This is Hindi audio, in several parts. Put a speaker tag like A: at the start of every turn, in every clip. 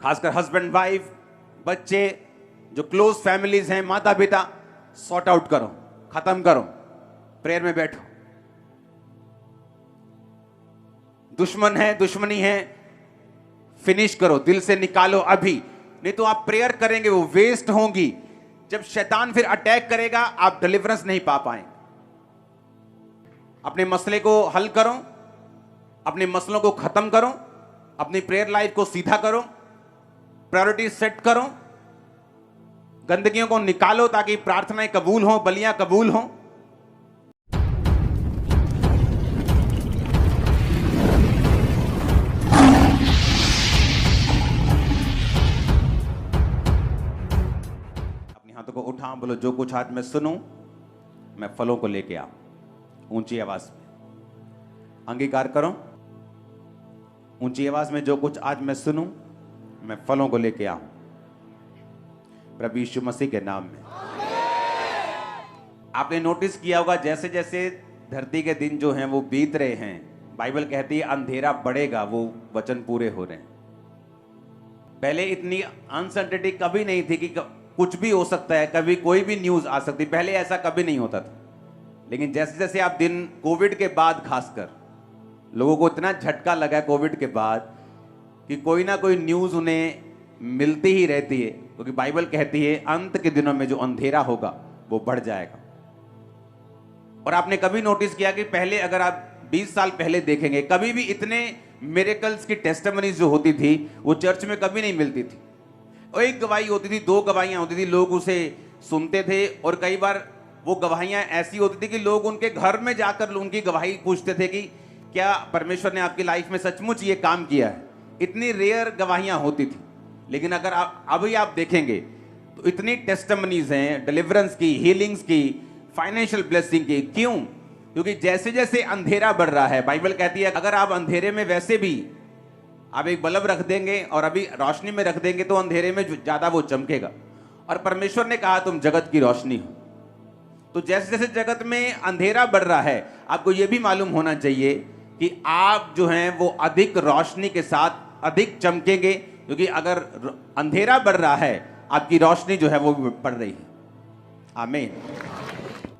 A: खासकर हस्बैंड वाइफ, बच्चे, जो क्लोज फैमिलीज हैं, माता पिता, सॉर्ट आउट करो, खत्म करो, प्रेयर में बैठो। दुश्मन है, दुश्मनी है, फिनिश करो, दिल से निकालो अभी, नहीं तो आप प्रेयर करेंगे वो वेस्ट होंगी। जब शैतान फिर अटैक करेगा आप डिलीवरेंस नहीं पा पाएंगे। अपने मसले को हल करो, अपने मसलों को खत्म करो, अपनी प्रेयर लाइफ को सीधा करो, प्रायोरिटी सेट करो, गंदगियों को निकालो ताकि प्रार्थनाएं कबूल हो, बलियां कबूल हो। अपने हाथों को उठाओ, बोलो जो कुछ आज मैं सुनूं मैं फलों को लेके आऊं। ऊंची आवाज में अंगीकार करो, ऊंची आवाज में जो कुछ आज मैं सुनूं मैं फलों को लेके आऊं, प्रभु यीशु मसीह के नाम में। आपने नोटिस किया होगा जैसे जैसे धरती के दिन जो हैं वो बीत रहे हैं, बाइबल कहती है अंधेरा बढ़ेगा, वो वचन पूरे हो रहे हैं। पहले इतनी अनसर्टेनिटी कभी नहीं थी कि कुछ भी हो सकता है, कभी कोई भी न्यूज आ सकती, पहले ऐसा कभी नहीं होता था। लेकिन जैसे जैसे आप दिन, कोविड के बाद खासकर लोगों को इतना झटका लगा कोविड के बाद कि कोई ना कोई न्यूज उन्हें मिलती ही रहती है, क्योंकि बाइबल कहती है अंत के दिनों में जो अंधेरा होगा वो बढ़ जाएगा। और आपने कभी नोटिस किया कि पहले अगर आप 20 साल पहले देखेंगे, कभी भी इतने मिरेकल्स की टेस्टिमनीज जो होती थी वो चर्च में कभी नहीं मिलती थी। और एक गवाही होती थी, 2 गवाहियां होती थी, लोग उसे सुनते थे। और कई बार वो गवाहियां ऐसी होती थी कि लोग उनके घर में जाकर उनकी गवाही पूछते थे कि क्या परमेश्वर ने आपकी लाइफ में सचमुच ये काम किया है। इतनी रेयर गवाहियां होती थी। लेकिन अगर आप अभी आप देखेंगे तो इतनी टेस्टिमनीज हैं, डिलीवरेंस की, हीलिंग्स की, फाइनेंशियल ब्लेसिंग की। क्यों? क्योंकि जैसे जैसे अंधेरा बढ़ रहा है, बाइबल कहती है अगर आप अंधेरे में वैसे भी आप एक बल्ब रख देंगे और अभी रोशनी में रख देंगे तो अंधेरे में ज्यादा वो चमकेगा। और परमेश्वर ने कहा तुम जगत की रोशनी हो। तो जैसे जैसे जगत में अंधेरा बढ़ रहा है, आपको यह भी मालूम होना चाहिए कि आप जो हैं वो अधिक रोशनी के साथ अधिक चमकेंगे, क्योंकि अगर अंधेरा बढ़ रहा है आपकी रोशनी जो है वो बढ़ रही है। आमीन।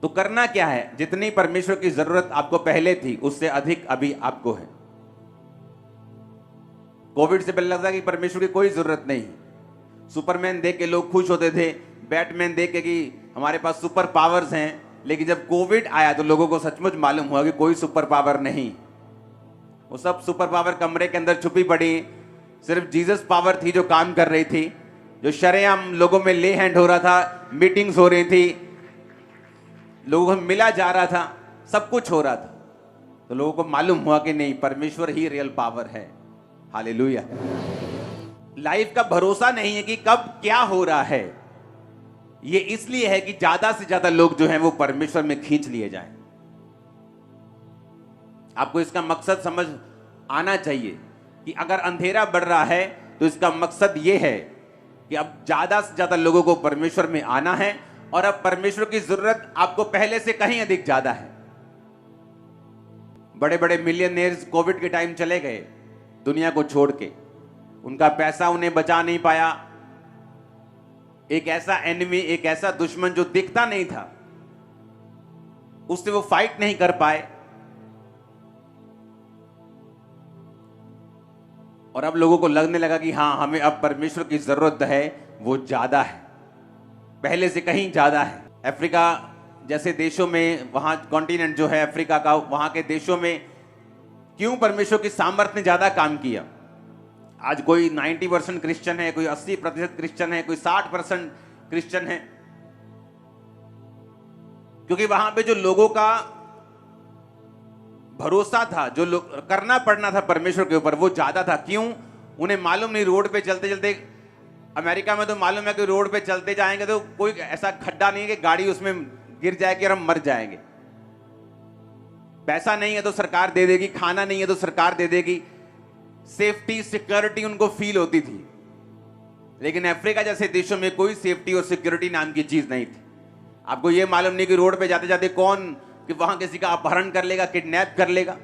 A: तो करना क्या है? जितनी परमेश्वर की जरूरत आपको पहले थी उससे अधिक अभी आपको है। कोविड से पहले लगता कि परमेश्वर की कोई जरूरत नहीं। सुपरमैन देख के लोग खुश होते थे, बैटमैन देख के कि हमारे पास सुपर पावर्स हैं। लेकिन जब कोविड आया तो लोगों को सचमुच मालूम हुआ कि कोई सुपर पावर नहीं, वो सब सुपर पावर कमरे के अंदर छुपी पड़ी। सिर्फ जीसस पावर थी जो काम कर रही थी, जो शरेआम लोगों में ले हैंड हो रहा था, मीटिंग्स हो रही थी, लोगों को मिला जा रहा था, सब कुछ हो रहा था। तो लोगों को मालूम हुआ कि नहीं, परमेश्वर ही रियल पावर है। हालेलुया। लाइफ का भरोसा नहीं है कि कब क्या हो रहा है, ये इसलिए है कि ज्यादा से ज्यादा लोग जो हैं वो परमेश्वर में खींच लिए जाएं। आपको इसका मकसद समझ आना चाहिए कि अगर अंधेरा बढ़ रहा है तो इसका मकसद यह है कि अब ज्यादा से ज्यादा लोगों को परमेश्वर में आना है। और अब परमेश्वर की जरूरत आपको पहले से कहीं अधिक ज्यादा है। बड़े बड़े मिलियनेयर्स कोविड के टाइम चले गए दुनिया को छोड़ के, उनका पैसा उन्हें बचा नहीं पाया। एक ऐसा एनिमी, एक ऐसा दुश्मन जो दिखता नहीं था, उससे वो फाइट नहीं कर पाए। और अब लोगों को लगने लगा कि हां, हमें अब परमेश्वर की जरूरत है, वो ज्यादा है, पहले से कहीं ज्यादा है। अफ्रीका जैसे देशों में, वहां कॉन्टिनेंट जो है अफ्रीका का, वहां के देशों में क्यों परमेश्वर की सामर्थ्य ने ज्यादा काम किया। आज कोई 90% क्रिश्चियन है, कोई 80% क्रिश्चियन है, कोई 60% क्रिश्चियन है, क्योंकि वहां पे जो लोगों का भरोसा था, जो लोग करना पड़ना था परमेश्वर के ऊपर, वो ज्यादा था। क्यों? उन्हें मालूम नहीं, रोड पे चलते चलते, अमेरिका में तो मालूम है कि रोड पे चलते जाएंगे तो कोई ऐसा खड्डा नहीं है कि गाड़ी उसमें गिर जाएगी और हम मर जाएंगे। पैसा नहीं है तो सरकार दे देगी, खाना नहीं है तो सरकार दे देगी, सेफ्टी सिक्योरिटी उनको फील होती थी। लेकिन अफ्रीका जैसे देशों में कोई सेफ्टी और सिक्योरिटी नाम की चीज नहीं थी। आपको यह मालूम नहीं कि रोड पे जाते जाते कौन कि वहां किसी का अपहरण कर लेगा, किडनैप कर लेगा।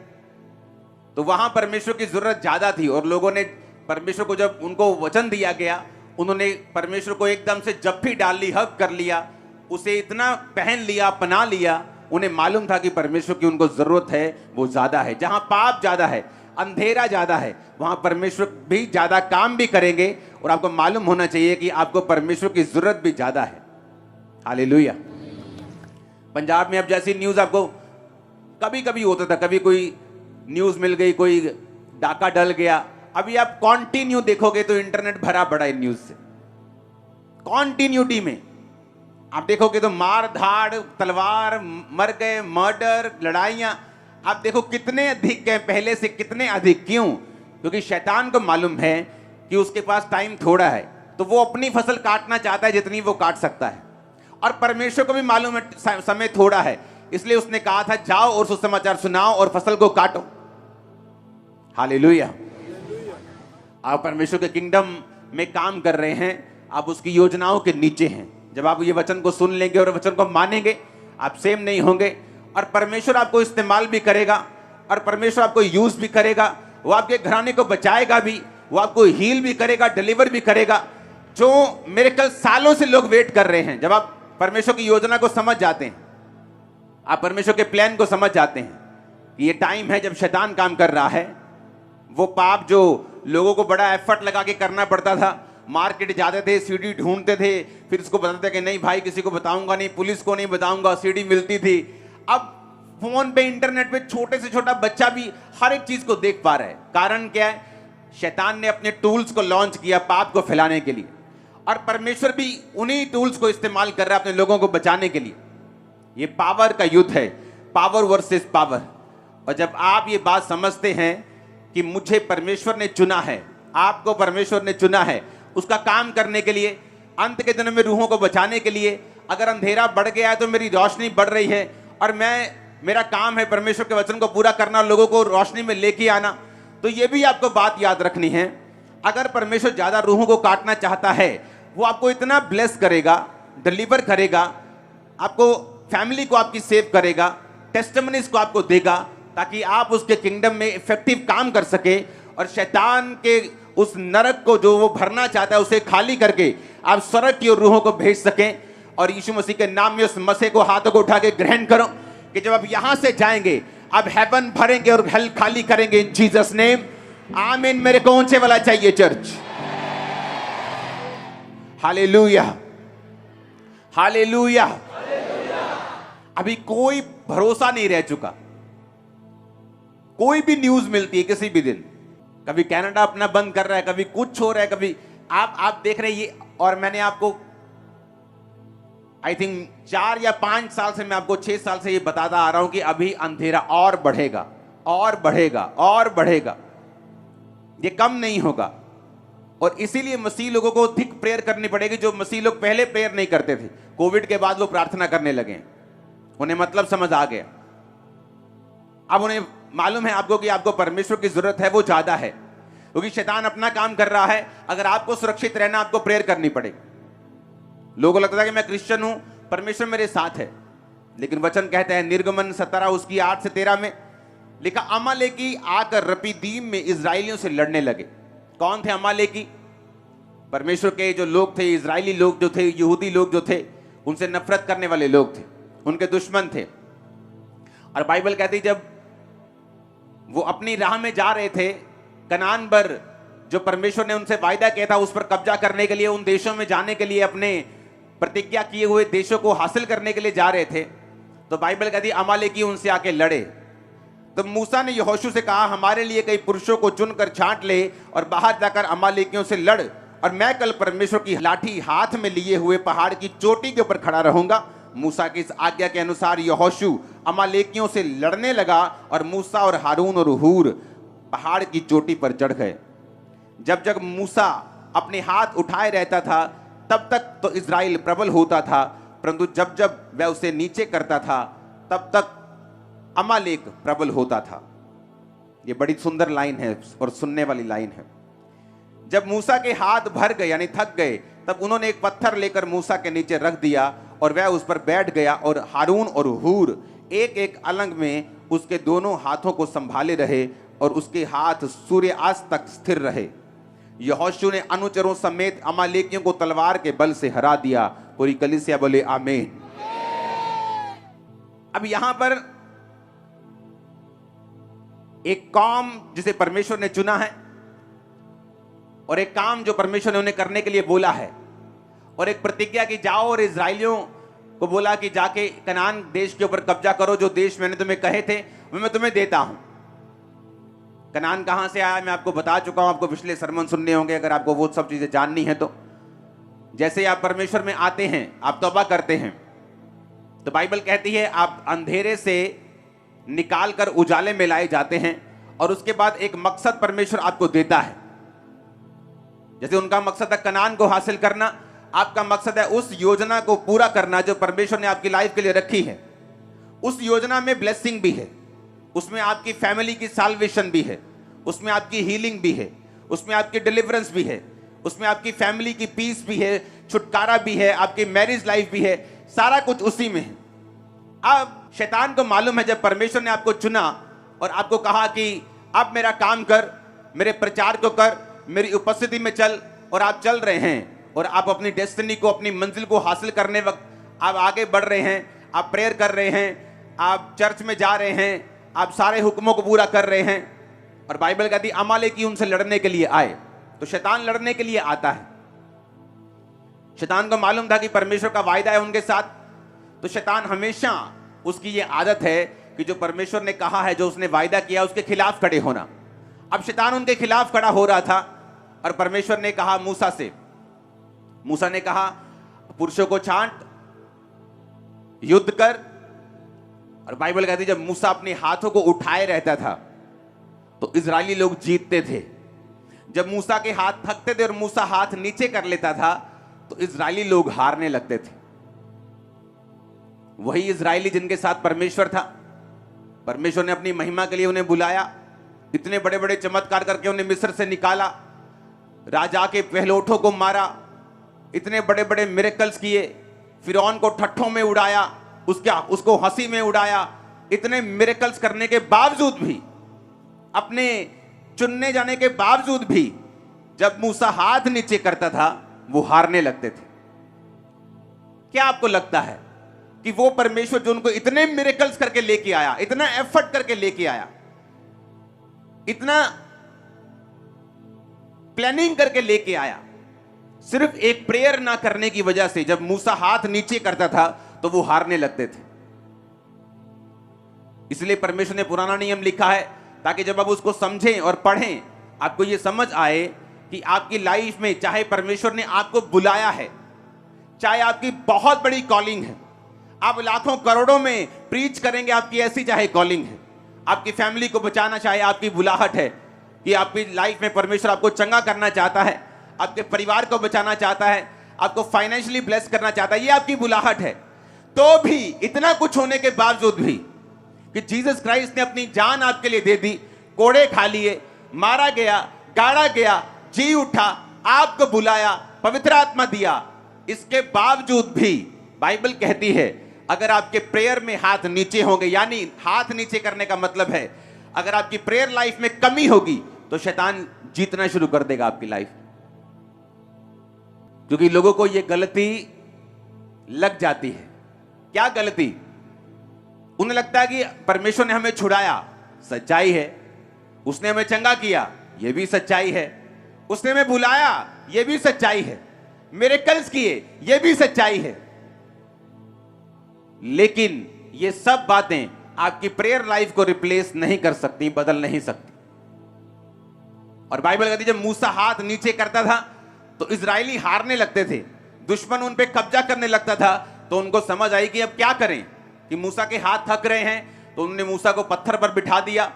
A: तो वहां परमेश्वर की जरूरत ज्यादा थी और लोगों ने परमेश्वर को जब उनको वचन दिया गया, उन्होंने परमेश्वर को एकदम से जप्फी डाल ली, हक कर लिया, उसे इतना पहन लिया, अपना लिया। उन्हें मालूम था कि परमेश्वर की उनको जरूरत है वो ज्यादा है। जहां पाप ज्यादा है, अंधेरा ज्यादा है, वहां परमेश्वर भी ज्यादा काम भी करेंगे। और आपको मालूम होना चाहिए कि आपको परमेश्वर की जरूरत भी ज्यादा है। हालेलुया। पंजाब में अब जैसी न्यूज आपको कभी कभी होता था, कभी कोई न्यूज मिल गई, कोई डाका डल गया। अभी आप कॉन्टिन्यू देखोगे तो इंटरनेट भरा पड़ा है न्यूज से। कॉन्टिन्यूटी में आप देखोगे तो मार धाड़, तलवार, मर गए, मर्डर, लड़ाइयां, आप देखो कितने अधिक हैं, पहले से कितने अधिक। क्यों? क्योंकि शैतान को मालूम है कि उसके पास टाइम थोड़ा है, तो वो अपनी फसल काटना चाहता है जितनी वो काट सकता है। और परमेश्वर को भी मालूम है समय थोड़ा है, इसलिए उसने कहा था जाओ और सुसमाचार सुनाओ और फसल को काटो। हालेलुया। आप परमेश्वर के किंगडम में काम कर रहे हैं, आप उसकी योजनाओं के नीचे हैं। जब आप ये वचन को सुन लेंगे और वचन को मानेंगे, आप सेम नहीं होंगे और परमेश्वर आपको इस्तेमाल भी करेगा और परमेश्वर आपको यूज भी करेगा। वो आपके घराने को बचाएगा भी, वो आपको हील भी करेगा, डिलीवर भी करेगा। जो मेरे कल सालों से लोग वेट कर रहे हैं, जब आप परमेश्वर की योजना को समझ जाते हैं, आप परमेश्वर के प्लान को समझ जाते हैं कि ये टाइम है जब शैतान काम कर रहा है। वो पाप जो लोगों को बड़ा एफर्ट लगा के करना पड़ता था, मार्केट जाते थे, सीडी ढूंढते थे, फिर उसको बताते थे कि नहीं भाई किसी को बताऊंगा नहीं, पुलिस को नहीं बताऊंगा, सीडी मिलती थी। अब फोन पे, इंटरनेट पे छोटे से छोटा बच्चा भी हर एक चीज को देख पा रहा है। कारण क्या है? शैतान ने अपने टूल्स को लॉन्च किया पाप को फैलाने के लिए, और परमेश्वर भी उन्हीं टूल्स को इस्तेमाल कर रहा है अपने लोगों को बचाने के लिए। ये पावर का युद्ध है, पावर वर्सेस पावर। और जब आप ये बात समझते हैं कि मुझे परमेश्वर ने चुना है, आपको परमेश्वर ने चुना है उसका काम करने के लिए, अंत के दिनों में रूहों को बचाने के लिए। अगर अंधेरा बढ़ गया है तो मेरी रोशनी बढ़ रही है, और मेरा काम है परमेश्वर के वचन को पूरा करना, लोगों को रोशनी में लेके आना। तो ये भी आपको बात याद रखनी है, अगर परमेश्वर ज्यादा रूहों को काटना चाहता है, वो आपको इतना ब्लेस करेगा, डिलीवर करेगा, आपको फैमिली को आपकी सेव करेगा, टेस्टिमनीज को आपको देगा, ताकि आप उसके किंगडम में इफेक्टिव काम कर सके और शैतान के उस नरक को जो वो भरना चाहता है उसे खाली करके आप स्वर्ग की ओर रूहों को भेज सकें। और यीशु मसीह के नाम में उस मसीह को हाथों को उठा के ग्रहण करो कि जब आप यहां से जाएंगे आप हेवन भरेंगे और हेल खाली करेंगे इन जीसस नेम। आमीन। मेरे को ऊंचे वाला चाहिए चर्च। Hallelujah, hallelujah. अभी कोई भरोसा नहीं रह चुका। कोई भी न्यूज मिलती है किसी भी दिन, कभी कनाडा अपना बंद कर रहा है, कभी कुछ हो रहा है, कभी आप देख रहे हैं ये। और मैंने आपको आई थिंक 4 या 5 साल से, मैं आपको 6 साल से ये बताता आ रहा हूं कि अभी अंधेरा और बढ़ेगा और बढ़ेगा और बढ़ेगा, ये कम नहीं होगा। और इसीलिए मसीह लोगों को अधिक प्रेयर करनी पड़ेगी। जो मसीह लोग पहले प्रेयर नहीं करते थे, कोविड के बाद वो प्रार्थना करने लगे, उन्हें मतलब समझ आ गया। अब उन्हें मालूम है आपको कि आपको परमेश्वर की जरूरत है, वो ज्यादा है, क्योंकि शैतान अपना काम कर रहा है। अगर आपको सुरक्षित रहना, आपको प्रेयर करनी पड़ेगी। लोगों को लगता है कि मैं क्रिश्चियन हूं, परमेश्वर मेरे साथ है, लेकिन वचन कहते हैं निर्गमन 17 उसकी 8 से 13 में लिखा, अमालेकी आकर रपीदीम में इजराइलियों से लड़ने लगे। कौन थे अमालेकी? परमेश्वर के जो लोग थे, इजरायली लोग जो थे, यहूदी लोग जो थे, उनसे नफरत करने वाले लोग थे, उनके दुश्मन थे। और बाइबल कहती जब वो अपनी राह में जा रहे थे, कनान पर जो परमेश्वर ने उनसे वायदा किया था उस पर कब्जा करने के लिए, उन देशों में जाने के लिए, अपने प्रतिज्ञा किए हुए देशों को हासिल करने के लिए जा रहे थे, तो बाइबल कहती अमालेकी उनसे आके लड़े। तो मूसा ने यहोशू से कहा, हमारे लिए कई पुरुषों को चुनकर छांट ले और बाहर जाकर अमालेकियों से लड़, और मैं कल परमेश्वर की लाठी हाथ में लिए हुए पहाड़ की चोटी के ऊपर खड़ा रहूंगा। मूसा की इस आज्ञा के अनुसार यहोशू अमालेकियों से लड़ने लगा, और मूसा और हारून और हूर पहाड़ की चोटी पर चढ़ गए। जब जब मूसा अपने हाथ उठाए रहता था तब तक तो इजराइल प्रबल होता था, परंतु जब जब वह उसे नीचे करता था तब तक अमालेक प्रबल होता था। यह बड़ी सुंदर लाइन है और सुनने वाली लाइन है। जब मूसा के हाथ भर गए यानी थक गए, तब उन्होंने एक पत्थर लेकर मूसा के नीचे रख दिया और वह उस पर बैठ गया, और हारून और हूर एक एक अलंग में उसके दोनों हाथों को संभाले रहे, और उसके हाथ सूर्यास्त तक स्थिर रहे। यहोशू ने अनुचरों समेत अमालेकियों को तलवार के बल से हरा दिया। पूरी कलीसिया बोले आमीन। अब यहां पर एक कौम जिसे परमेश्वर ने चुना है और एक काम जो परमेश्वर ने उन्हें करने के लिए बोला है, और एक प्रतिज्ञा की जाओ और इजराइलियों को बोला कि जाके कनान देश के ऊपर कब्जा करो, जो देश मैंने तुम्हें कहे थे वो मैं तुम्हें देता हूं। कनान कहां से आया मैं आपको बता चुका हूं, आपको पिछले सरमन सुनने होंगे अगर आपको वो सब चीजें जाननी है तो। जैसे आप परमेश्वर में आते हैं, आप तौबा करते हैं, तो बाइबल कहती है आप अंधेरे से निकाल कर उजाले में लाए जाते हैं, और उसके बाद एक मकसद परमेश्वर आपको देता है। जैसे उनका मकसद है कनान को हासिल करना, आपका मकसद है उस योजना को पूरा करना जो परमेश्वर ने आपकी लाइफ के लिए रखी है। उस योजना में ब्लेसिंग भी है, उसमें आपकी फैमिली की साल्वेशन भी है, उसमें आपकी हीलिंग भी है, उसमें आपकी डिलीवरेंस भी है, उसमें आपकी फैमिली की पीस भी है, छुटकारा भी है, आपकी मैरिज लाइफ भी है, सारा कुछ उसी में है। अब शैतान को मालूम है जब परमेश्वर ने आपको चुना और आपको कहा कि अब मेरा काम कर, मेरे प्रचार को कर, मेरी उपस्थिति में चल, और आप चल रहे हैं और आप अपनी डेस्टिनी को, अपनी मंजिल को हासिल करने वक्त आप आगे बढ़ रहे हैं, आप प्रेयर कर रहे हैं, आप चर्च में जा रहे हैं, आप सारे हुक्मों को पूरा कर रहे हैं, और बाइबल कहती है अमालेकी उनसे लड़ने के लिए आए। तो शैतान लड़ने के लिए आता है। शैतान को मालूम था कि परमेश्वर का वायदा है उनके साथ, तो शैतान हमेशा उसकी ये आदत है कि जो परमेश्वर ने कहा है, जो उसने वायदा किया, उसके खिलाफ खड़े होना। अब शैतान उनके खिलाफ खड़ा हो रहा था और परमेश्वर ने कहा मूसा से, मूसा ने कहा पुरुषों को छांट, युद्ध कर। और बाइबल कहती है जब मूसा अपने हाथों को उठाए रहता था तो इजरायली लोग जीतते थे। जब मूसा के हाथ थकते थे और मूसा हाथ नीचे कर लेता था तो इजरायली लोग हारने लगते थे। वही इजरायली जिनके साथ परमेश्वर था, परमेश्वर ने अपनी महिमा के लिए उन्हें बुलाया, इतने बड़े बड़े चमत्कार करके उन्हें मिस्र से निकाला, राजा के पहलोठों को मारा, इतने बड़े बड़े मिरेकल्स किए, फिरौन को ठट्ठों में उड़ाया, उसको हंसी में उड़ाया। इतने मिरेकल्स करने के बावजूद भी, अपने चुनने जाने के बावजूद भी, जब मूसा हाथ नीचे करता था वो हारने लगते थे। क्या आपको लगता है कि वो परमेश्वर जो उनको इतने मिरेकल्स करके लेके आया, इतना एफर्ट करके लेके आया, इतना प्लानिंग करके लेके आया, सिर्फ एक प्रेयर ना करने की वजह से जब मूसा हाथ नीचे करता था तो वो हारने लगते थे? इसलिए परमेश्वर ने पुराना नियम लिखा है ताकि जब आप उसको समझें और पढ़ें, आपको ये समझ आए कि आपकी लाइफ में चाहे परमेश्वर ने आपको बुलाया है, चाहे आपकी बहुत बड़ी कॉलिंग है, आप लाखों करोड़ों में प्रीच करेंगे, आपकी ऐसी चाहे कॉलिंग है, आपकी फैमिली को बचाना चाहे आपकी बुलाहट है, कि आपकी लाइफ में परमेश्वर आपको चंगा करना चाहता है, आपके परिवार को बचाना चाहता है, आपको फाइनेंशियली ब्लेस करना चाहता है, ये आपकी बुलाहट है। तो भी इतना कुछ होने के बावजूद भी कि जीसस क्राइस्ट ने अपनी जान आपके लिए दे दी, कोड़े खा लिए, मारा गया, गाड़ा गया, जी उठा, आपको बुलाया, पवित्र आत्मा दिया, इसके बावजूद भी बाइबल कहती है अगर आपके प्रेयर में हाथ नीचे होंगे, यानी हाथ नीचे करने का मतलब है अगर आपकी प्रेयर लाइफ में कमी होगी तो शैतान जीतना शुरू कर देगा आपकी लाइफ। क्योंकि लोगों को यह गलती लग जाती है। क्या गलती? उन्हें लगता है कि परमेश्वर ने हमें छुड़ाया, सच्चाई है, उसने हमें चंगा किया, यह भी सच्चाई है, उसने हमें बुलाया, यह भी सच्चाई है, मिरेकल्स किए, यह भी सच्चाई है। लेकिन ये सब बातें आपकी प्रेयर लाइफ को रिप्लेस नहीं कर सकती, बदल नहीं सकती। और बाइबल कहती है जब मूसा हाथ नीचे करता था तो इजरायली हारने लगते थे, दुश्मन उन पे कब्जा करने लगता था। तो उनको समझ आई कि अब क्या करें, कि मूसा के हाथ थक रहे हैं, तो उन्होंने मूसा को पत्थर पर बिठा दिया।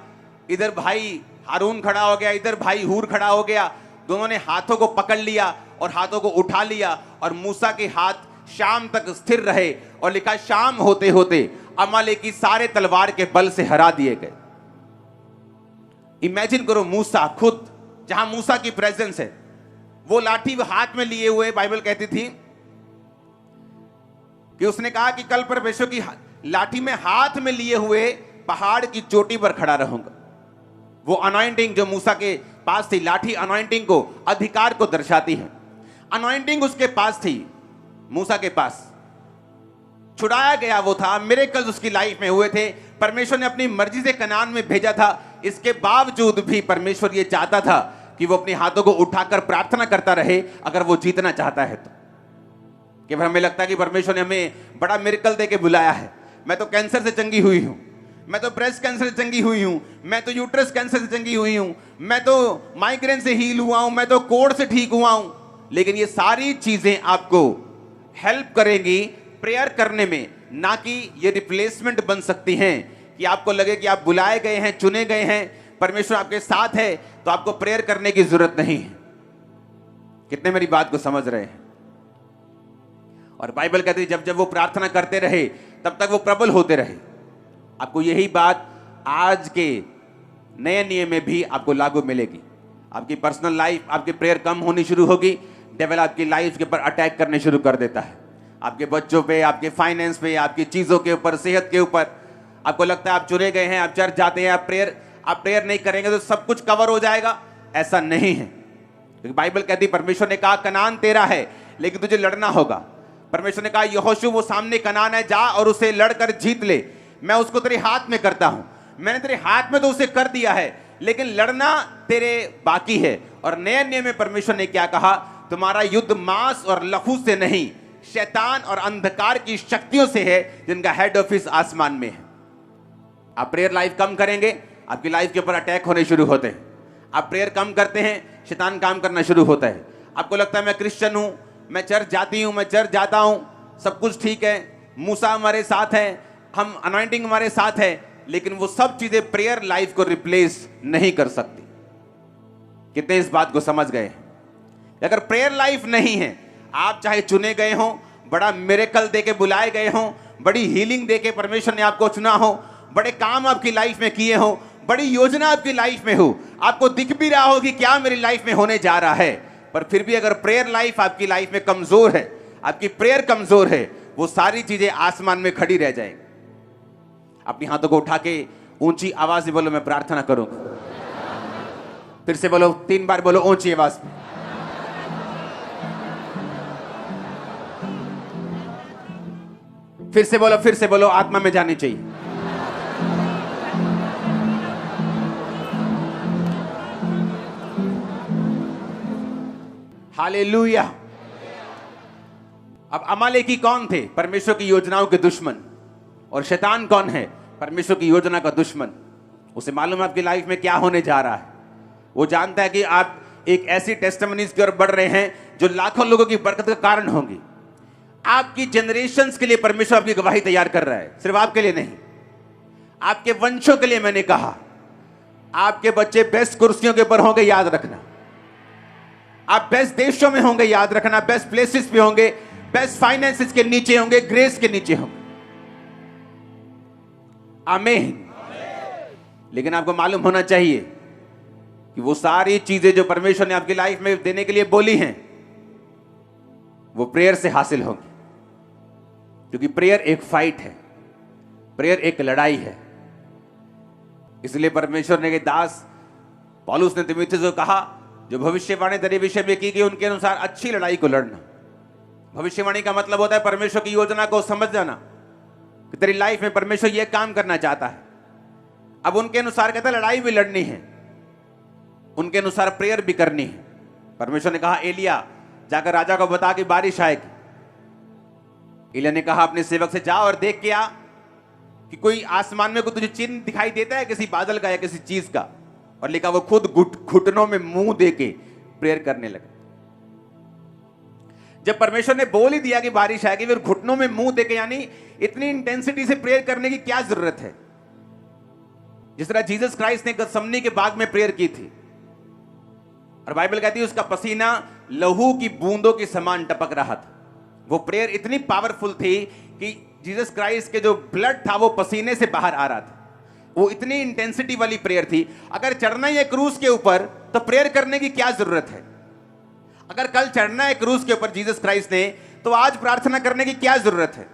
A: इधर भाई हारून खड़ा हो गया, इधर भाई हूर खड़ा हो गया, दोनों ने हाथों को पकड़ लिया और हाथों को उठा लिया, और मूसा के हाथ शाम तक स्थिर रहे, और लिखा शाम होते होते अमालेकी सारे तलवार के बल से हरा दिए गए। इमेजिन करो, मूसा खुद, जहां मूसा की प्रेजेंस है, वो लाठी हाथ में लिए हुए, बाइबल कहती थी कि उसने कहा कि कल परमेश्वर की लाठी में हाथ में लिए हुए पहाड़ की चोटी पर खड़ा रहूंगा। वो अनॉइंटिंग जो मूसा के पास थी। लाठी अनॉइंटिंग को, अधिकार को दर्शाती है। अनॉइंटिंग उसके पास थी, मूसा के पास छुड़ाया गया वो था, मिरेकल्स उसकी लाइफ में हुए थे, परमेश्वर ने अपनी मर्जी से कनान में भेजा था। इसके बावजूद भी परमेश्वर ये चाहता था कि वो अपने हाथों को उठाकर प्रार्थना करता रहे, अगर वो जीतना चाहता है तो। कि हमें लगता है कि परमेश्वर ने हमें बड़ा मिरेकल देके बुलाया है, मैं तो कैंसर से चंगी हुई हूं, मैं तो ब्रेस्ट कैंसर से चंगी हुई हूं, मैं तो यूट्रस कैंसर से चंगी हुई हूं, मैं तो माइग्रेन से हील हुआ हूं, मैं तो कोढ़ से ठीक हुआ हूं। लेकिन ये सारी चीजें आपको हेल्प करेंगी प्रेयर करने में, ना कि ये रिप्लेसमेंट बन सकती हैं कि आपको लगे कि आप बुलाए गए हैं, चुने गए हैं, परमेश्वर आपके साथ है, तो आपको प्रेयर करने की जरूरत नहीं है। कितने मेरी बात को समझ रहे हैं? और बाइबल कहती है जब जब वो प्रार्थना करते रहे तब तक वो प्रबल होते रहे। आपको यही बात आज के नए नियम में भी आपको लागू मिलेगी। आपकी पर्सनल लाइफ, आपकी प्रेयर कम होनी शुरू होगी, डेविल आपकी लाइफ के ऊपर अटैक करने शुरू कर देता है, आपके बच्चों पे, आपके फाइनेंस पे, आपकी चीजों के ऊपर, सेहत के ऊपर। आपको लगता है आप चुने गए हैं, आप चर्च जाते हैं, आप प्रेयर नहीं करेंगे तो सब कुछ कवर हो जाएगा। ऐसा नहीं है, क्योंकि बाइबल कहती है, परमेश्वर ने कहा कनान तेरा है लेकिन तुझे लड़ना होगा। परमेश्वर ने कहा यहोशू वो सामने कनान है, जा और उसे लड़कर जीत ले, मैं उसको तेरे हाथ में करता हूं। मैंने तेरे हाथ में तो उसे कर दिया है, लेकिन लड़ना तेरे बाकी है। और नए नियम में परमेश्वर ने क्या कहा? तुम्हारा युद्ध मांस और लहू से नहीं, शैतान और अंधकार की शक्तियों से है, जिनका हेड ऑफिस आसमान में है। आप प्रेयर लाइफ कम करेंगे, आपकी लाइफ के ऊपर अटैक होने शुरू होते हैं। आप प्रेयर कम करते हैं, शैतान काम करना शुरू होता है। आपको लगता है मैं क्रिश्चियन हूं, मैं चर्च जाती हूं, मैं चर्च जाता हूं, सब कुछ ठीक है, मूसा हमारे साथ है, हम अनॉइंटिंग हमारे साथ है, लेकिन वो सब चीजें प्रेयर लाइफ को रिप्लेस नहीं कर सकती। कितने इस बात को समझ गए? अगर प्रेयर लाइफ नहीं है, आप चाहे चुने गए हो, बड़ा मिरेकल देके बुलाए गए हो, बड़ी हीलिंग देके परमेश्वर ने आपको चुना हो, बड़े काम आपकी लाइफ में किए हो, बड़ी योजना आपकी लाइफ में हो, आपको दिख भी रहा हो कि क्या मेरी लाइफ में होने जा रहा है, पर फिर भी अगर प्रेयर लाइफ आपकी लाइफ में कमजोर है, आपकी प्रेयर कमजोर है, वो सारी चीजें आसमान में खड़ी रह जाएंगी। अपनी हाथों को उठा के ऊंची आवाज से बोलो मैं प्रार्थना करूंगा। फिर से बोलो, 3 बार बोलो ऊंची आवाज में। फिर से बोलो, आत्मा में जानी चाहिए। हालेलुया। अब अमालेकी कौन थे? परमेश्वर की योजनाओं के दुश्मन। और शैतान कौन है? परमेश्वर की योजना का दुश्मन। उसे मालूम है आपकी लाइफ में क्या होने जा रहा है। वो जानता है कि आप एक ऐसी टेस्टिमनीज की ओर बढ़ रहे हैं जो लाखों लोगों की बरकत का कारण होंगी। आपकी जनरेशंस के लिए परमेश्वर आपकी गवाही तैयार कर रहा है, सिर्फ आपके लिए नहीं, आपके वंशों के लिए। मैंने कहा आपके बच्चे बेस्ट कुर्सियों के ऊपर होंगे, याद रखना। आप बेस्ट देशों में होंगे, याद रखना। बेस्ट प्लेसेस पे होंगे, बेस्ट फाइनेंसेस के नीचे होंगे, ग्रेस के नीचे होंगे। आमीन। लेकिन आपको मालूम होना चाहिए कि वो सारी चीजें जो परमेश्वर ने आपकी लाइफ में देने के लिए बोली हैं, वो प्रेयर से हासिल होंगी। क्योंकि प्रेयर एक फाइट है, प्रेयर एक लड़ाई है। इसलिए परमेश्वर ने के दास पौलुस ने तीमुथियुस को कहा, जो भविष्यवाणी तेरे विषय में की गई उनके अनुसार अच्छी लड़ाई को लड़ना। भविष्यवाणी का मतलब होता है परमेश्वर की योजना को समझ जाना कि तेरी लाइफ में परमेश्वर यह काम करना चाहता है। अब उनके अनुसार कहता है लड़ाई भी लड़नी है, उनके अनुसार प्रेयर भी करनी है। परमेश्वर ने कहा एलिया जाकर राजा को बता कि बारिश आएगी। एलिया ने कहा अपने सेवक से, जा और देख के आ कि कोई आसमान में कोई तुझे चिन्ह दिखाई देता है किसी बादल का या किसी चीज का। और लिखा वो खुद घुटनों में मुंह देके प्रेयर करने लगा। जब परमेश्वर ने बोल ही दिया कि बारिश आएगी, फिर घुटनों में मुंह देके, यानी इतनी इंटेंसिटी से प्रेयर करने की क्या जरूरत है? जिस तरह जीसस क्राइस्ट ने गethsemane के बाग में प्रेयर की थी, और बाइबल कहती है उसका पसीना लहू की बूंदों के समान टपक रहा था। वो प्रेयर इतनी पावरफुल थी कि जीसस क्राइस्ट के जो ब्लड था वो पसीने से बाहर आ रहा था। वो इतनी इंटेंसिटी वाली प्रेयर थी। अगर चढ़ना ही है क्रूस के ऊपर तो प्रेयर करने की क्या जरूरत है? अगर कल चढ़ना है क्रूस के ऊपर जीसस क्राइस्ट ने, तो आज प्रार्थना करने की क्या जरूरत है?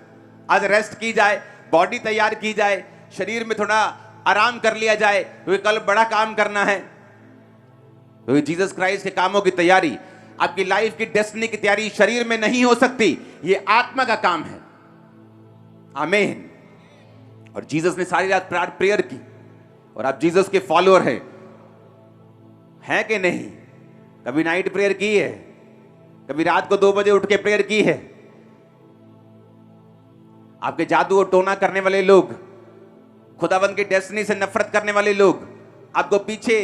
A: आज रेस्ट की जाए, बॉडी तैयार की जाए, शरीर में थोड़ा आराम कर लिया जाए, क्योंकि कल बड़ा काम करना है। क्योंकि जीसस क्राइस्ट के कामों की तैयारी, आपकी लाइफ की डेस्टिनी की तैयारी शरीर में नहीं हो सकती, ये आत्मा का काम है। आमीन। और जीसस ने सारी रात प्रेयर की, और आप जीसस के फॉलोअर हैं कि नहीं? कभी नाइट प्रेयर की है? कभी रात को 2 बजे उठ के प्रेयर की है? आपके जादू और टोना करने वाले लोग, खुदावंद की डेस्टिनी से नफरत करने वाले लोग, आपको पीछे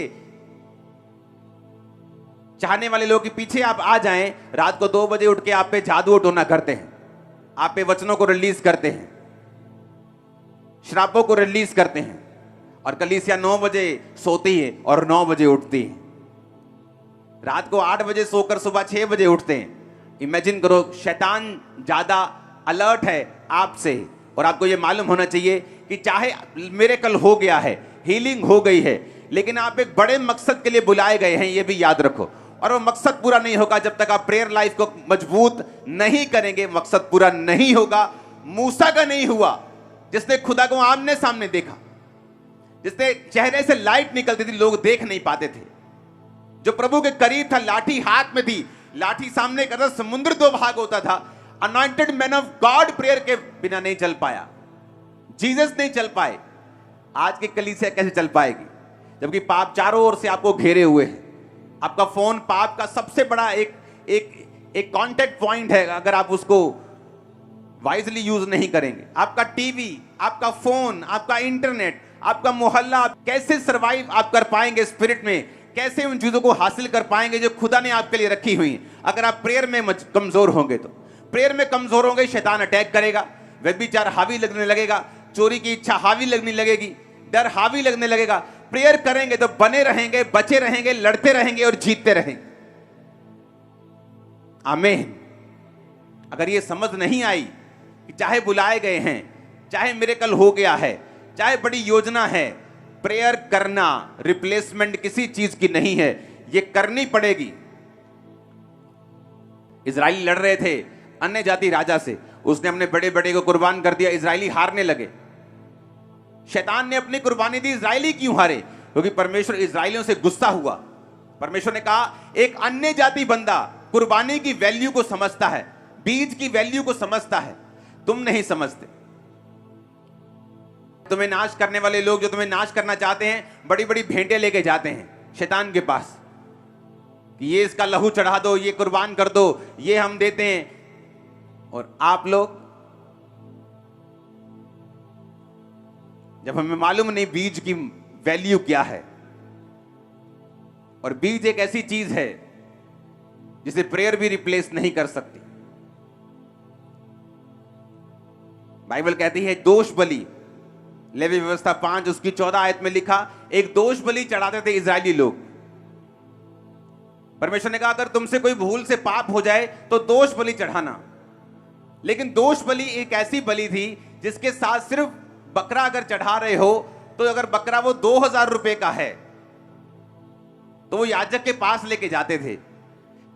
A: चाहने वाले लोग के पीछे आप आ जाएं, रात को 2 बजे उठ के आप पे जादू और टोना करते हैं, आप पे वचनों को रिलीज करते हैं, श्रापों को रिलीज करते हैं, और कलीसिया 9 बजे सोती है और 9 बजे उठती है। रात को 8 बजे सोकर सुबह 6 बजे उठते हैं। इमेजिन करो, शैतान ज्यादा अलर्ट है आपसे, और आपको यह मालूम होना चाहिए कि चाहे मिरेकल हो गया है, हीलिंग हो गई है, लेकिन आप एक बड़े मकसद के लिए बुलाए गए हैं, यह भी याद रखो। और वो मकसद पूरा नहीं होगा जब तक आप प्रेयर लाइफ को मजबूत नहीं करेंगे। मकसद पूरा नहीं होगा। मूसा का नहीं हुआ, जिसने खुदा को आमने सामने देखा, जिसने चेहरे से लाइट निकलती थी, लोग देख नहीं पाते थे। जो प्रभु के करीब था, लाठी हाथ में थी, लाठी सामने करता, समुद्र 2 भाग होता था। Anointed man of God prayer के बिना नहीं चल पाया। जीसस नहीं चल पाए। आज की कलीसिया कैसे चल पाएगी जबकि पाप चारों ओर से आपको घेरे हुए हैं? आपका फोन पाप का सबसे बड़ा एक कांटेक्ट पॉइंट है, अगर आप उसको वाइजली यूज नहीं करेंगे। आपका टीवी, आपका फोन, आपका इंटरनेट, आपका मोहल्ला, आप कैसे सरवाइव आप कर पाएंगे स्पिरिट में? कैसे उन चीजों को हासिल कर पाएंगे जो खुदा ने आपके लिए रखी हुई? अगर आप प्रेयर में कमजोर होंगे तो प्रेयर में कमजोर होंगे, शैतान अटैक करेगा, व्यभिचार हावी लगने लगेगा, चोरी की इच्छा हावी लगने लगेगी, डर हावी लगने लगेगा। प्रेयर करेंगे तो बने रहेंगे, बचे रहेंगे, लड़ते रहेंगे और जीतते रहेंगे। आमीन। अगर ये समझ नहीं आई कि चाहे बुलाए गए हैं, चाहे मिरेकल हो गया है, चाहे बड़ी योजना है, प्रेयर करना रिप्लेसमेंट किसी चीज की नहीं है, ये करनी पड़ेगी। इजराइली लड़ रहे थे अन्य जाति राजा से, उसने अपने बड़े बड़े को कुर्बान कर दिया, इजराइली हारने लगे। शैतान ने अपनी कुर्बानी दी, इजराइली क्यों हारे? क्योंकि परमेश्वर इजराइलियों से गुस्सा हुआ। परमेश्वर ने कहा, एक अन्य जाति बंदा कुर्बानी की वैल्यू को समझता है, बीज की वैल्यू को समझता है, तुम नहीं समझते। तुम्हें नाश करने वाले लोग जो तुम्हें नाश करना चाहते हैं, बड़ी बड़ी भेंटें लेके जाते हैं शैतान के पास कि ये इसका लहू चढ़ा दो, ये कुर्बान कर दो, ये हम देते हैं। और आप लोग, जब हमें मालूम नहीं बीज की वैल्यू क्या है, और बीज एक ऐसी चीज है जिसे प्रेयर भी रिप्लेस नहीं कर सकती। बाइबल कहती है दोष बलि, लेवी व्यवस्था 5 उसकी 14 आयत में लिखा, एक दोष बलि चढ़ाते थे इजरायली लोग। परमेश्वर ने कहा, अगर तुमसे कोई भूल से पाप हो जाए तो दोष बलि चढ़ाना। लेकिन दोष बलि एक ऐसी बलि थी जिसके साथ सिर्फ बकरा अगर चढ़ा रहे हो, तो अगर बकरा वो 2000 रुपए का है तो वो याजक के पास लेके जाते थे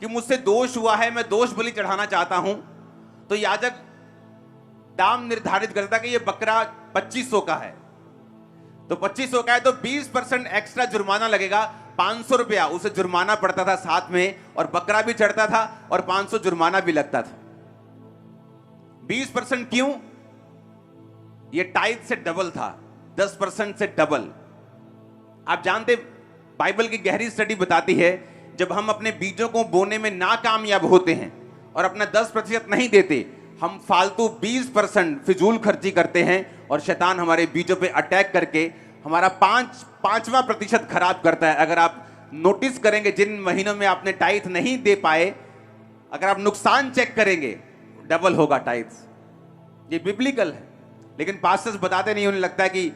A: कि मुझसे दोष हुआ है, मैं दोष बलि चढ़ाना चाहता हूं। तो याजक दाम निर्धारित करता कि ये बकरा 2500 का है, तो 2500 का है तो 20% एक्स्ट्रा जुर्माना लगेगा, 500 रुपया उसे जुर्माना पड़ता था साथ में, और बकरा भी चढ़ता था और 500 जुर्माना भी लगता था। 20% क्यों? ये टाइथ से डबल था, 10% से डबल। आप जानते, बाइबल की गहरी स्टडी बताती है, जब हम अपने बीजों को बोने में नाकामयाब होते हैं और अपना 10% नहीं देते, हम फालतू 20% फिजूल खर्ची करते हैं, और शैतान हमारे बीजों पे अटैक करके हमारा 5वां प्रतिशत खराब करता है। अगर आप नोटिस करेंगे, जिन महीनों में आपने टाइथ नहीं दे पाए, अगर आप नुकसान चेक करेंगे, डबल होगा टाइथ्स। ये बिब्लिकल है, लेकिन पास्टर्स बताते नहीं। उन्हें लगता है कि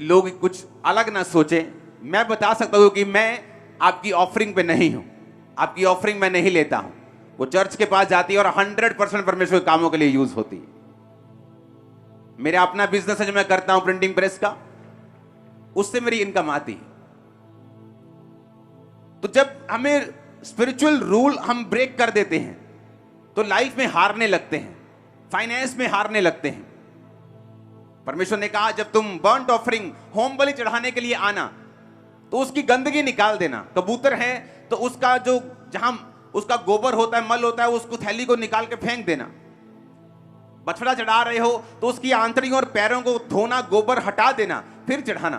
A: लोग कुछ अलग ना सोचें। मैं बता सकता हूं कि मैं आपकी ऑफरिंग पे नहीं हूं, आपकी ऑफरिंग मैं नहीं लेता हूं। वो चर्च के पास जाती है और 100% परमेश्वर के कामों के लिए यूज होती है। मेरा अपना बिजनेस है जो मैं करता हूं प्रिंटिंग प्रेस का, उससे मेरी इनकम आती है। तो जब हमें स्पिरिचुअल रूल हम ब्रेक कर देते हैं तो लाइफ में हारने लगते हैं, फाइनेंस में हारने लगते हैं। परमेश्वर ने कहा, जब तुम बर्न्ट ऑफरिंग, होम बलि चढ़ाने के लिए आना, तो उसकी गंदगी निकाल देना। कबूतर है तो उसका जो जहां उसका गोबर होता है, मल होता है, उसको थैली को निकाल के फेंक देना। बछड़ा चढ़ा रहे हो तो उसकी आंतड़ियों और पैरों को धोना, गोबर हटा देना, फिर चढ़ाना।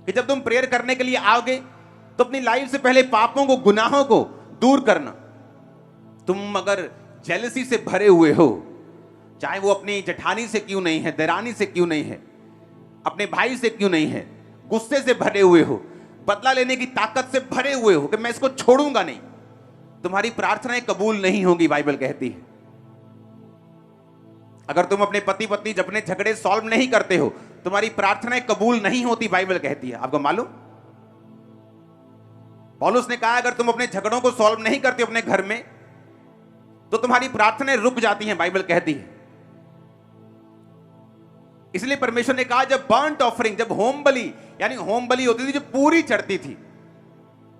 A: कि जब तुम प्रेयर करने के लिए आओगे तो अपनी लाइफ से पहले पापों को, गुनाहों को दूर करना। तुम अगर जेलसी से भरे हुए हो, चाहे वो अपनी जेठानी से क्यों नहीं है, देरानी से क्यों नहीं है, अपने भाई से क्यों नहीं है, गुस्से से भरे हुए हो, बदला लेने की ताकत से भरे हुए हो कि मैं इसको छोड़ूंगा नहीं, तुम्हारी प्रार्थनाएं कबूल नहीं होंगी, बाइबल कहती है। अगर तुम अपने पति पत्नी अपने झगड़े सॉल्व नहीं करते हो, तुम्हारी प्रार्थनाएं कबूल नहीं होती, बाइबल कहती है। आपको मालूम, पौलुस ने कहा अगर तुम अपने झगड़ों को सॉल्व नहीं करते अपने घर में तो तुम्हारी प्रार्थनाएं रुक जाती हैं, बाइबल कहती है। इसलिए परमेश्वर ने कहा जब बर्न्ट ऑफरिंग, जब होम बलि, यानी होम बलि होती थी जो पूरी चढ़ती थी,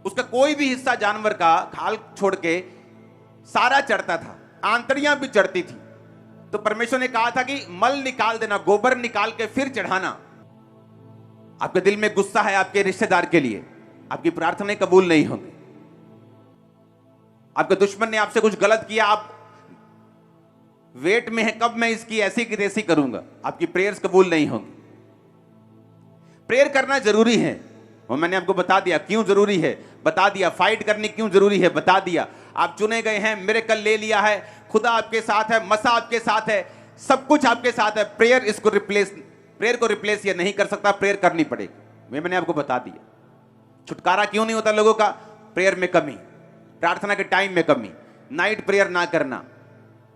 A: उसका कोई भी हिस्सा जानवर का खाल छोड़ के सारा चढ़ता था, आंतड़ियां भी चढ़ती थी, तो परमेश्वर ने कहा था कि मल निकाल देना, गोबर निकाल के फिर चढ़ाना। आपके दिल में गुस्सा है आपके रिश्तेदार के लिए, आपकी प्रार्थनाएं कबूल नहीं होंगी। आपके दुश्मन ने आपसे कुछ गलत किया, आप वेट में है कब मैं इसकी ऐसी की तैसी करूंगा, आपकी प्रेयर्स कबूल नहीं होंगी। प्रेयर करना जरूरी है और मैंने आपको बता दिया क्यों जरूरी है, बता दिया फाइट करनी क्यों जरूरी है, बता दिया। आप चुने गए हैं, मिरेकल ले लिया है, खुदा आपके साथ है, मसा आपके साथ है, सब कुछ आपके साथ है। प्रेयर को रिप्लेस ये नहीं कर सकता, प्रेयर करनी पड़ेगी। मैंने आपको बता दिया। छुटकारा क्यों नहीं होता लोगों का? प्रेयर में कमी, प्रार्थना के टाइम में कमी, नाइट प्रेयर ना करना,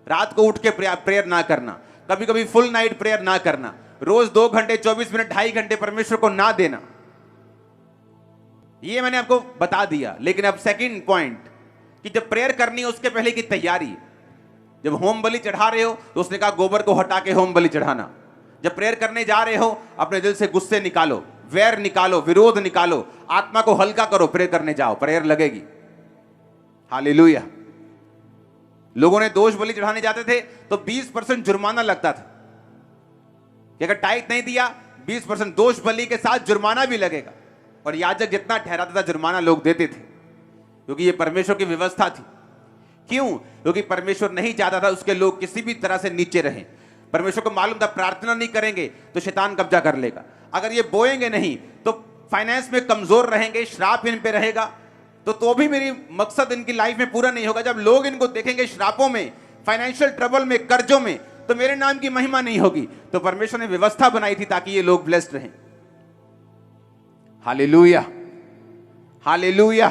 A: रात को उठ के प्रेयर ना करना, कभी कभी फुल नाइट प्रेयर ना करना, रोज 2 घंटे 24 मिनट 2.5 घंटे परमेश्वर को ना देना, ये मैंने आपको बता दिया। लेकिन अब सेकंड पॉइंट कि जब प्रेयर करनी है उसके पहले की तैयारी। जब होम बलि चढ़ा रहे हो तो उसने कहा गोबर को हटा के होम बलि चढ़ाना। जब प्रेयर करने जा रहे हो अपने दिल से गुस्से निकालो, वैर निकालो, विरोध निकालो, आत्मा को हल्का करो, प्रेयर करने जाओ, प्रेयर लगेगी। हालेलुया। लोगों ने दोष बलि चढ़ाने जाते थे तो 20% जुर्माना लगता था कि अगर टाइट नहीं दिया 20% दोष बलि के साथ जुर्माना भी लगेगा, और याजक जितना ठहराता था जुर्माना लोग देते थे, क्योंकि ये परमेश्वर की व्यवस्था थी। क्यों? क्योंकि परमेश्वर नहीं चाहता था उसके लोग किसी भी तरह से नीचे रहें। परमेश्वर को मालूम था प्रार्थना नहीं करेंगे तो शैतान कब्जा कर लेगा, अगर ये बोएंगे नहीं तो फाइनेंस में कमजोर रहेंगे, श्राप इन पे रहेगा, तो भी मेरी मकसद इनकी लाइफ में पूरा नहीं होगा। जब लोग इनको देखेंगे श्रापों में, फाइनेंशियल ट्रबल में, कर्जों में, तो मेरे नाम की महिमा नहीं होगी। तो परमेश्वर ने व्यवस्था बनाई थी ताकि ये लोग ब्लेस्ड रहें। Hallelujah, hallelujah.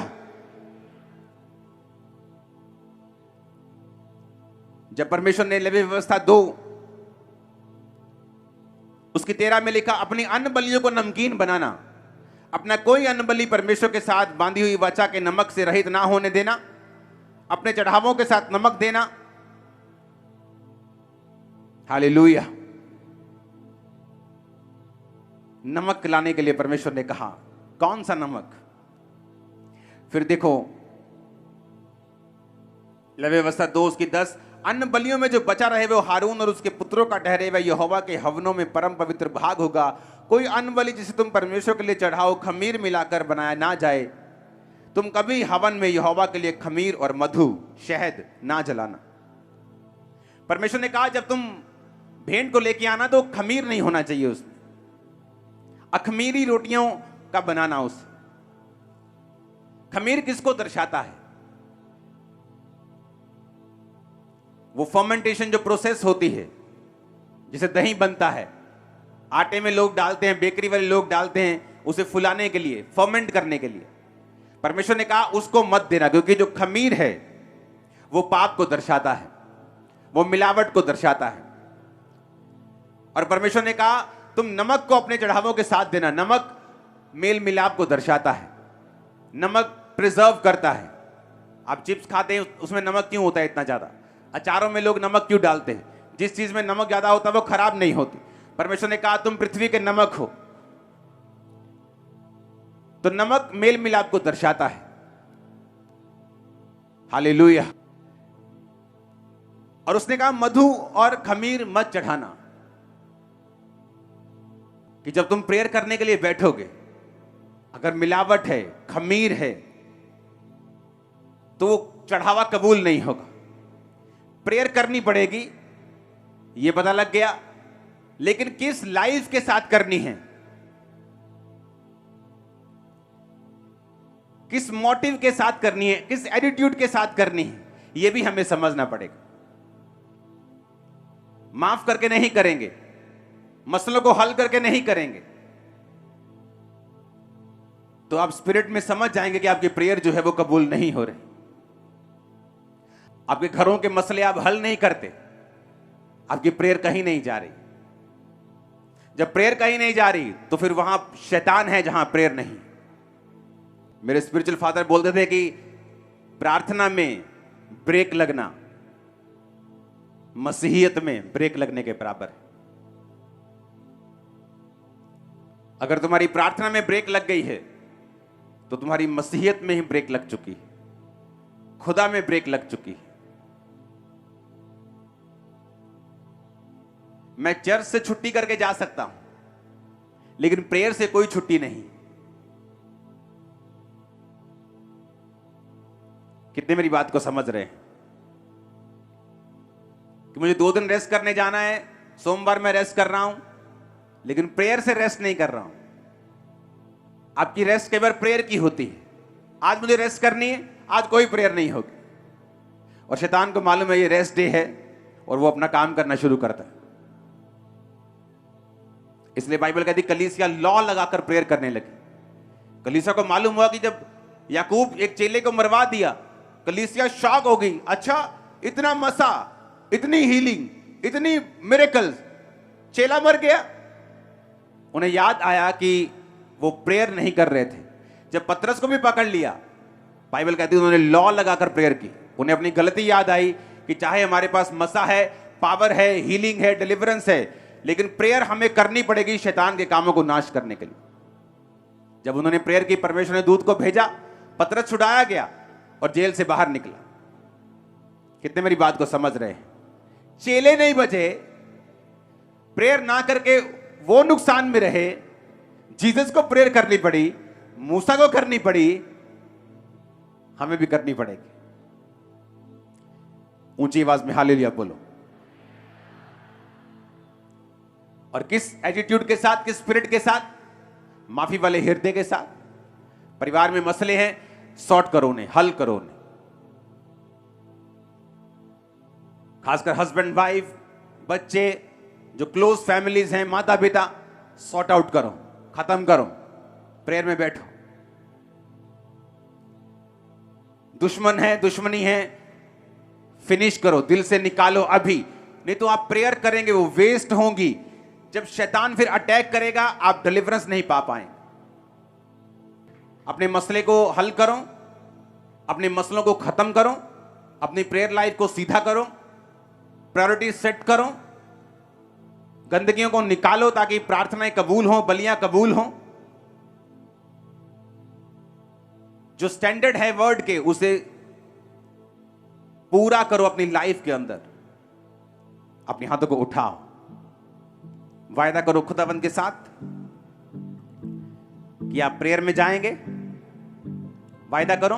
A: जब परमेश्वर ने लेवी व्यवस्था 2 उसकी 13 में लिखा अपनी अन्न बलियों को नमकीन बनाना, अपना कोई अन्न बलि परमेश्वर के साथ बांधी हुई वाचा के नमक से रहित ना होने देना, अपने चढ़ावों के साथ नमक देना। हालेलुया। नमक लाने के लिए परमेश्वर ने कहा, कौन सा नमक? फिर देखो लेवी व्यवस्था 2 उसकी 10, अन्न बलियों में जो बचा रहे वो हारून और उसके पुत्रों का ठहरे, वह यहोवा के हवनों में परम पवित्र भाग होगा। कोई अन्न बलि जिसे तुम परमेश्वर के लिए चढ़ाओ खमीर मिलाकर बनाया ना जाए। तुम कभी हवन में यहोवा के लिए खमीर और मधु, शहद ना जलाना। परमेश्वर ने कहा जब तुम भेंट को लेके आना तो खमीर नहीं होना चाहिए उसमें, अखमीरी रोटियों का बनाना। उस खमीर किसको दर्शाता है? वो फर्मेंटेशन जो प्रोसेस होती है, जिसे दही बनता है, आटे में लोग डालते हैं, बेकरी वाले लोग डालते हैं उसे फुलाने के लिए, फर्मेंट करने के लिए। परमेश्वर ने कहा उसको मत देना, क्योंकि जो खमीर है वो पाप को दर्शाता है, वो मिलावट को दर्शाता है। और परमेश्वर ने कहा तुम नमक को अपने चढ़ावों के साथ देना। नमक मेल मिलाप को दर्शाता है, नमक प्रिजर्व करता है। आप चिप्स खाते हैं उसमें नमक क्यों होता है इतना ज्यादा? अचारों में लोग नमक क्यों डालते हैं? जिस चीज में नमक ज्यादा होता है वो खराब नहीं होती। परमेश्वर ने कहा तुम पृथ्वी के नमक हो, तो नमक मेल मिलाप को दर्शाता है। हालेलुया। और उसने कहा मधु और खमीर मत चढ़ाना, कि जब तुम प्रेयर करने के लिए बैठोगे अगर मिलावट है, खमीर है, तो वो चढ़ावा कबूल नहीं होगा। प्रेयर करनी पड़ेगी, ये पता लग गया, लेकिन किस लाइफ के साथ करनी है, किस मोटिव के साथ करनी है, किस एटीट्यूड के साथ करनी है, यह भी हमें समझना पड़ेगा। माफ करके नहीं करेंगे, मसलों को हल करके नहीं करेंगे, तो आप स्पिरिट में समझ जाएंगे कि आपकी प्रेयर जो है वो कबूल नहीं हो रही। आपके घरों के मसले आप हल नहीं करते, आपकी प्रेयर कहीं नहीं जा रही। जब प्रेयर कहीं नहीं जा रही तो फिर वहां शैतान है जहां प्रेयर नहीं। मेरे स्पिरिचुअल फादर बोलते थे कि प्रार्थना में ब्रेक लगना मसीहियत में ब्रेक लगने के बराबर है। अगर तुम्हारी प्रार्थना में ब्रेक लग गई है तो तुम्हारी मसीहियत में ही ब्रेक लग चुकी है, खुदा में ब्रेक लग चुकी है। मैं चर्च से छुट्टी करके जा सकता हूं, लेकिन प्रेयर से कोई छुट्टी नहीं। कितने मेरी बात को समझ रहे हैं कि मुझे 2 दिन रेस्ट करने जाना है, सोमवार मैं रेस्ट कर रहा हूं, लेकिन प्रेयर से रेस्ट नहीं कर रहा हूं। आपकी रेस्ट कई बार प्रेयर की होती है। आज मुझे रेस्ट करनी है, आज कोई प्रेयर नहीं होगी, और शैतान को मालूम है ये रेस्ट डे है और वो अपना काम करना शुरू करता है। इसलिए बाइबल कहती कलीसिया लॉ लगाकर प्रेयर करने लगी। कलीसिया को मालूम हुआ कि जब याकूब एक चेले को मरवा दिया, कलीसिया शॉक हो गई। अच्छा, इतना मसा, इतनी हीलिंग, इतनी मिरेकल्स, चेला मर गया। उन्हें याद आया कि वो प्रेयर नहीं कर रहे थे। जब पतरस को भी पकड़ लिया, बाइबल कहती है उन्होंने लॉ लगाकर प्रेयर की। उन्हें अपनी गलती याद आई कि चाहे हमारे पास मसा है, पावर है, हीलिंग है, डिलीवरेंस है, लेकिन प्रेयर हमें करनी पड़ेगी शैतान के कामों को नाश करने के लिए। जब उन्होंने प्रेयर की, परमेश्वर ने दूत को भेजा, पतरस छुड़ाया गया और जेल से बाहर निकला। कितने मेरी बात को समझ रहे हैं? चेले नहीं बचे, प्रेयर ना करके वो नुकसान में रहे। जीसस को प्रेयर करनी पड़ी, मूसा को करनी पड़ी, हमें भी करनी पड़ेगी। ऊंची आवाज में हालेलुया बोलो। और किस एटीट्यूड के साथ, किस स्पिरिट के साथ? माफी वाले हृदय के साथ। परिवार में मसले हैं, सॉर्ट करो उन्हें, हल करो उन्हें। खासकर हस्बैंड वाइफ, बच्चे, जो क्लोज फैमिलीज हैं, माता पिता, सॉर्ट आउट करो, खत्म करो, प्रेयर में बैठो। दुश्मन है, दुश्मनी है, फिनिश करो, दिल से निकालो अभी, नहीं तो आप प्रेयर करेंगे वो वेस्ट होंगी। जब शैतान फिर अटैक करेगा, आप डिलीवरेंस नहीं पा पाएंगे। अपने मसले को हल करो, अपने मसलों को खत्म करो, अपनी प्रेयर लाइफ को सीधा करो, प्रायोरिटी सेट करो, गंदगियों को निकालो ताकि प्रार्थनाएं कबूल हो, बलियां कबूल हो। जो स्टैंडर्ड है वर्ड के, उसे पूरा करो अपनी लाइफ के अंदर। अपने हाथों को उठाओ, वायदा करो खुदावंद के साथ कि आप प्रेयर में जाएंगे। वायदा करो